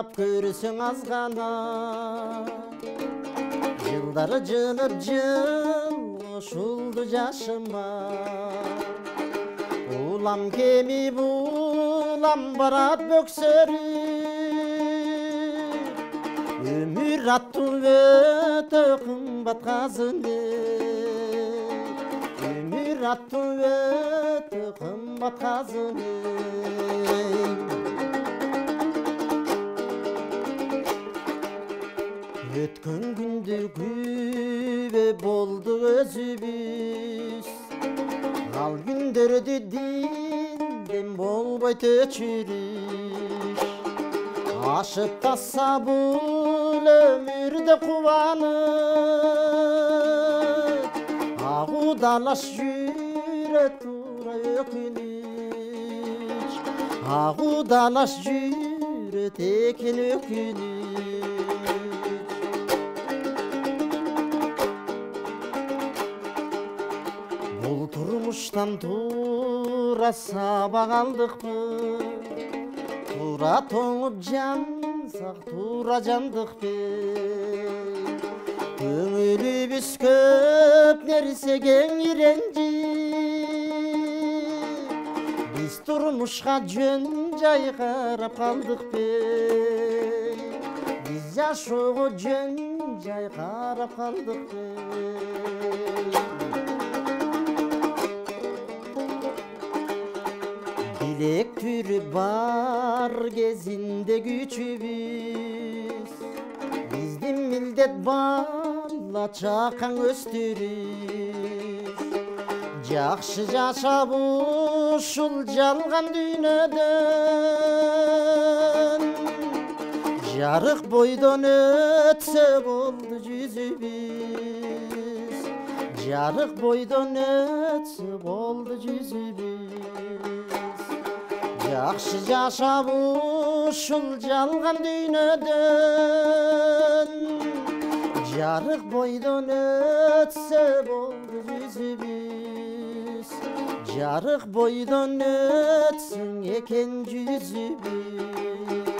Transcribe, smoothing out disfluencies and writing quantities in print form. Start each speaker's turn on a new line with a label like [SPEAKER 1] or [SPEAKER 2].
[SPEAKER 1] сынап көрсөң азгана жылдары жылып жыл кошулду жашыма улам кемип улам барат бөксөрүп өмүр аттуу өтө кымбат казыны өмүр аттуу өтө кымбат казыны өткөн күндө күбө болду өзүбүз ал күндөрдү динден болбойт өчүрүш ашып тасса бул өмүрдө кубанып агуудалаш жүрө тура өкүнүч агуудалаш жүрөт экен өкүнүч бул турмуштан тура сабак алдыкпы тура тоңуп жансак тура жандыкпы көңүлүбүз көп нерсеге иренжип биз турмушка жөн жай карап калдыкпы биз жашоого жөн жай карап калдыкпы Dilek türü бар кезинде күчүбүз биздин милдет бала чакан өстүрүш жакшы жашап ушул жалган дүйнөдөн жарык бойдон өтсө болду жүзүбүз жарык бойдон өтсө болду жүзүбүз жакшы жашап ушул жалган дүйнөдөн жарык бойдон өтсө болду жүзүбүз жарык бойдон өтсүң экен жүзүбүз